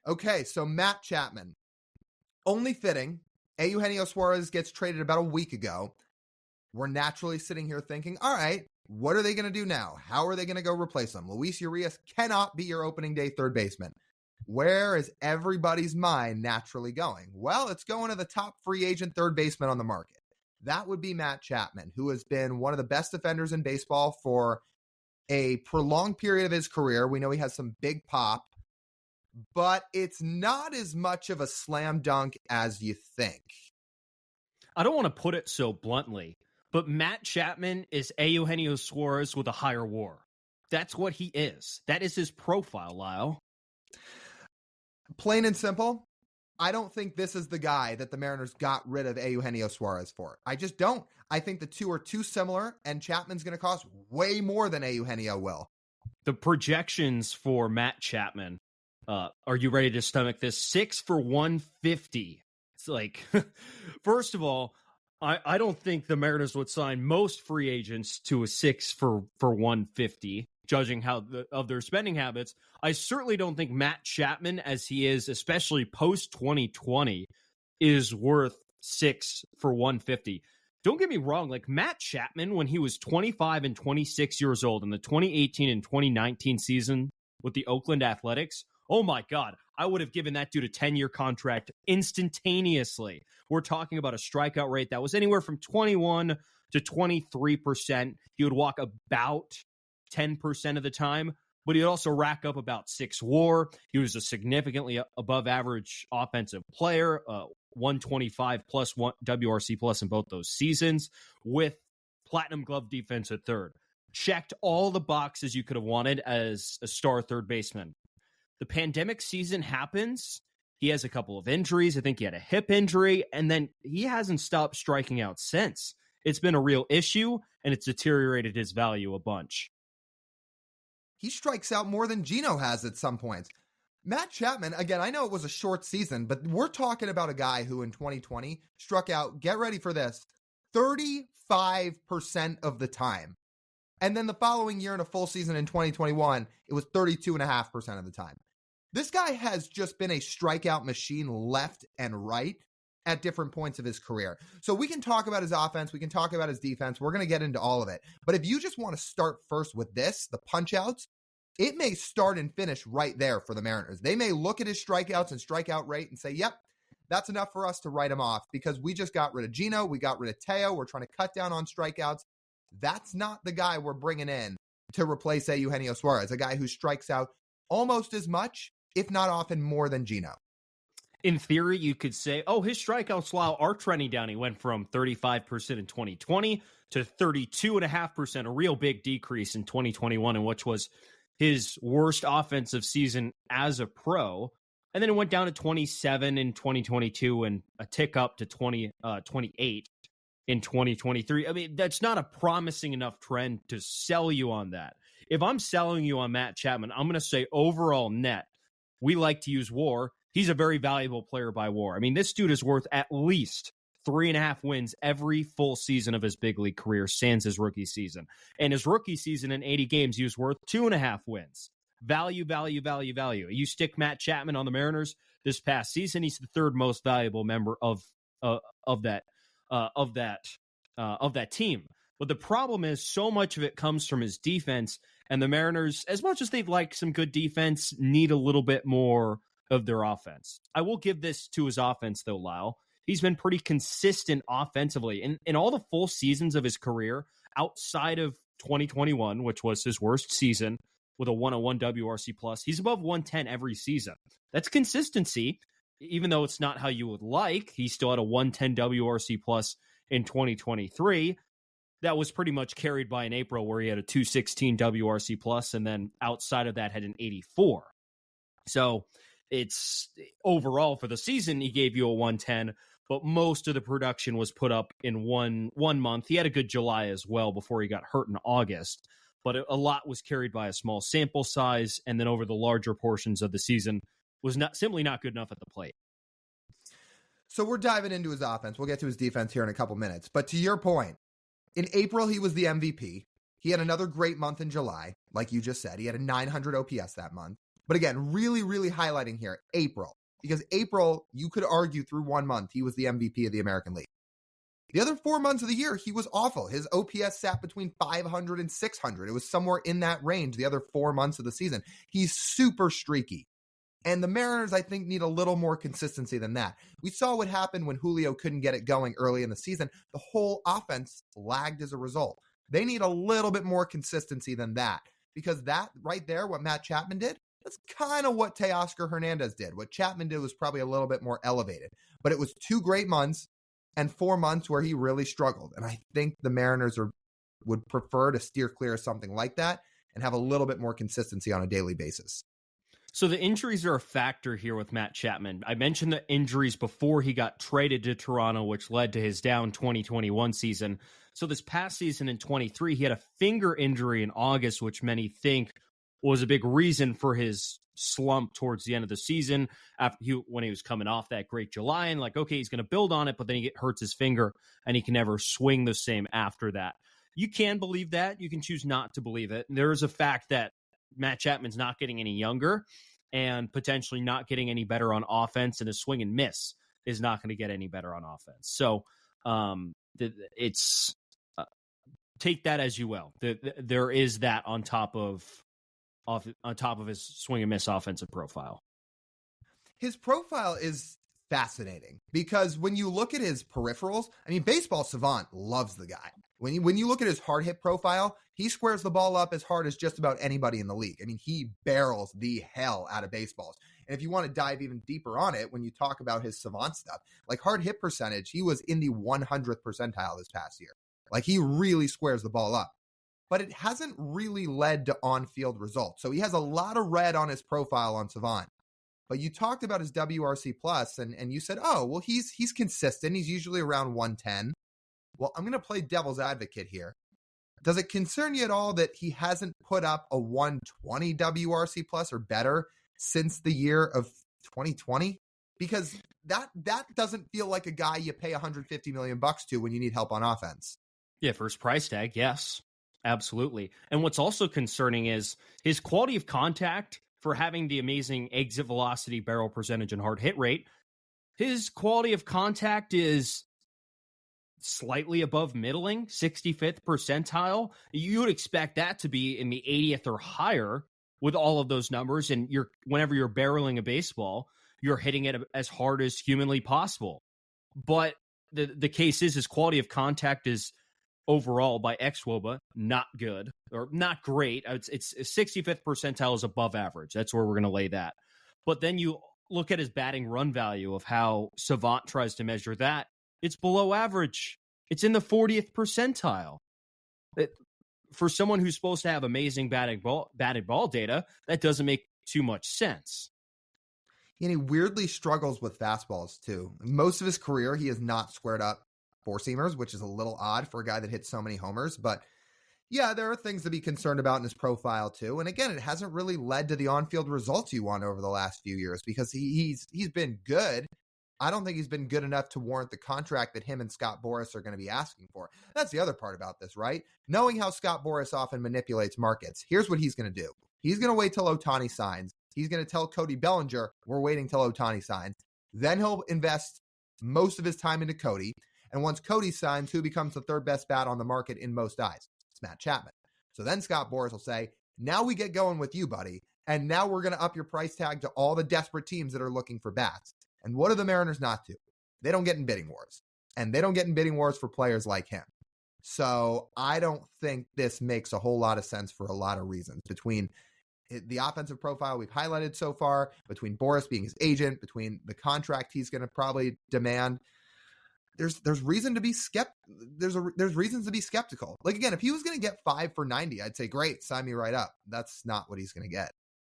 Okay, so Matt Chapman. Only fitting. Eugenio Suarez gets traded about a week ago. We're naturally sitting here thinking, all right, what are they going to do now? How are they going to go replace him? Luis Urias cannot be your opening day third baseman. Where is everybody's mind naturally going? Well, it's going to the top free agent third baseman on the market. That would be Matt Chapman, who has been one of the best defenders in baseball for a prolonged period of his career. We know he has some big pop, but it's not as much of a slam dunk as you think. I don't want to put it so bluntly, but Matt Chapman is Eugenio Suarez with a higher WAR. That's what he is. That is his profile, Lyle. Plain and simple, I don't think this is the guy that the Mariners got rid of Eugenio Suarez for. I just don't. I think the two are too similar, and Chapman's going to cost way more than Eugenio will. The projections for Matt Chapman, are you ready to stomach this? 6 for 150. It's like, first of all, I don't think the Mariners would sign most free agents to a 6 for 150. Judging of their spending habits. I certainly don't think Matt Chapman, as he is, especially post-2020, is worth 6 for 150. Don't get me wrong, like Matt Chapman, when he was 25 and 26 years old in the 2018 and 2019 season with the Oakland Athletics, oh my God, I would have given that dude a 10-year contract instantaneously. We're talking about a strikeout rate that was anywhere from 21 to 23%. He would walk about 10% of the time, but he'd also rack up about 6 WAR. He was a significantly above average offensive player, 125 plus WRC plus in both those seasons, with platinum glove defense at third. Checked all the boxes you could have wanted as a star third baseman. The pandemic season happens. He has a couple of injuries. I think he had a hip injury, and then he hasn't stopped striking out since. It's been a real issue, and it's deteriorated his value a bunch. He strikes out more than Gino has at some points. Matt Chapman, again, I know it was a short season, but we're talking about a guy who in 2020 struck out, get ready for this, 35% of the time. And then the following year in a full season in 2021, it was 32.5% of the time. This guy has just been a strikeout machine left and right at different points of his career. So we can talk about his offense. We can talk about his defense. We're going to get into all of it. But if you just want to start first with this, the punch outs, it may start and finish right there for the Mariners. They may look at his strikeouts and strikeout rate and say, yep, that's enough for us to write him off because we just got rid of Gino. We got rid of Teo. We're trying to cut down on strikeouts. That's not the guy we're bringing in to replace Eugenio Suarez, a guy who strikes out almost as much, if not often more than Gino. In theory, you could say, oh, his strikeouts are trending down. He went from 35% in 2020 to 32.5%, a real big decrease in 2021, in which was his worst offensive season as a pro. And then it went down to 27 in 2022 and a tick up to 28 in 2023. I mean, that's not a promising enough trend to sell you on that. If I'm selling you on Matt Chapman, I'm going to say overall net, we like to use WAR. He's a very valuable player by WAR. I mean, this dude is worth at least 3.5 wins every full season of his big league career, sans his rookie season. And his rookie season in 80 games, he was worth 2.5 wins. Value, value, value, value. You stick Matt Chapman on the Mariners this past season, he's the third most valuable member of that team. But the problem is so much of it comes from his defense, and the Mariners, as much as they'd like some good defense, need a little bit more of their offense. I will give this to his offense, though, Lyle. He's been pretty consistent offensively. In all the full seasons of his career, outside of 2021, which was his worst season, with a 101 WRC+, he's above 110 every season. That's consistency, even though it's not how you would like. He still had a 110 WRC+ in 2023. That was pretty much carried by in April, where he had a 216 WRC+, and then outside of that had an 84. So it's overall for the season, he gave you a 110, but most of the production was put up in one month. He had a good July as well before he got hurt in August, but a lot was carried by a small sample size, and then over the larger portions of the season was simply not good enough at the plate. So we're diving into his offense. We'll get to his defense here in a couple minutes. But to your point, in April, he was the MVP. He had another great month in July, like you just said. He had a 900 OPS that month. But again, really, really highlighting here, April. Because April, you could argue through 1 month, he was the MVP of the American League. The other 4 months of the year, he was awful. His OPS sat between 500 and 600. It was somewhere in that range the other 4 months of the season. He's super streaky. And the Mariners, I think, need a little more consistency than that. We saw what happened when Julio couldn't get it going early in the season. The whole offense lagged as a result. They need a little bit more consistency than that. Because that right there, what Matt Chapman did, that's kind of what Teoscar Hernandez did. What Chapman did was probably a little bit more elevated. But it was 2 great months and 4 months where he really struggled. And I think the Mariners would prefer to steer clear of something like that and have a little bit more consistency on a daily basis. So the injuries are a factor here with Matt Chapman. I mentioned the injuries before he got traded to Toronto, which led to his down 2021 season. So this past season in 23, he had a finger injury in August, which many think was a big reason for his slump towards the end of the season when he was coming off that great July, and like, okay, he's going to build on it, but then he hurts his finger and he can never swing the same after that. You can believe that. You can choose not to believe it. There is a fact that Matt Chapman's not getting any younger and potentially not getting any better on offense, and his swing and miss is not going to get any better on offense. So it's take that as you will. There is that on top of his swing and miss offensive profile. His profile is fascinating because when you look at his peripherals, I mean, Baseball Savant loves the guy. When you look at his hard hit profile, he squares the ball up as hard as just about anybody in the league. I mean, he barrels the hell out of baseballs. And if you want to dive even deeper on it, when you talk about his Savant stuff, like hard hit percentage, he was in the 100th percentile this past year. Like, he really squares the ball up. But it hasn't really led to on-field results. So he has a lot of red on his profile on Savant. But you talked about his WRC plus, and you said, oh, well, he's consistent. He's usually around 110. Well, I'm going to play devil's advocate here. Does it concern you at all that he hasn't put up a 120 WRC plus or better since the year of 2020? Because that doesn't feel like a guy you pay $150 million to when you need help on offense. Yeah, for his price tag, yes, absolutely. And what's also concerning is his quality of contact for having the amazing exit velocity, barrel percentage, and hard hit rate. His quality of contact is slightly above middling, 65th percentile. You would expect that to be in the 80th or higher with all of those numbers. And whenever you're barreling a baseball, you're hitting it as hard as humanly possible. But the case is his quality of contact is overall by xwOBA not good or not great. It's 65th percentile is above average. That's where we're going to lay that. But then you look at his batting run value of how Savant tries to measure that. It's below average. It's in the 40th percentile. For someone who's supposed to have amazing batted ball data, that doesn't make too much sense. And he weirdly struggles with fastballs too. Most of his career, he has not squared up four-seamers, which is a little odd for a guy that hits so many homers. But yeah, there are things to be concerned about in his profile too. And again, it hasn't really led to the on-field results you want over the last few years because he's been good. I don't think he's been good enough to warrant the contract that him and Scott Boras are going to be asking for. That's the other part about this, right? Knowing how Scott Boras often manipulates markets, here's what he's going to do. He's going to wait till Ohtani signs. He's going to tell Cody Bellinger, we're waiting till Ohtani signs. Then he'll invest most of his time into Cody. And once Cody signs, who becomes the third best bat on the market in most eyes? It's Matt Chapman. So then Scott Boras will say, now we get going with you, buddy. And now we're going to up your price tag to all the desperate teams that are looking for bats. And what do the Mariners not do? They don't get in bidding wars. And they don't get in bidding wars for players like him. So I don't think this makes a whole lot of sense for a lot of reasons. Between the offensive profile we've highlighted so far, between Boras being his agent, between the contract he's going to probably demand, there's reason to be there's reasons to be skeptical. Like, again, if he was going to get 5 for $90, I'd say, great, sign me right up. That's not what he's going to get.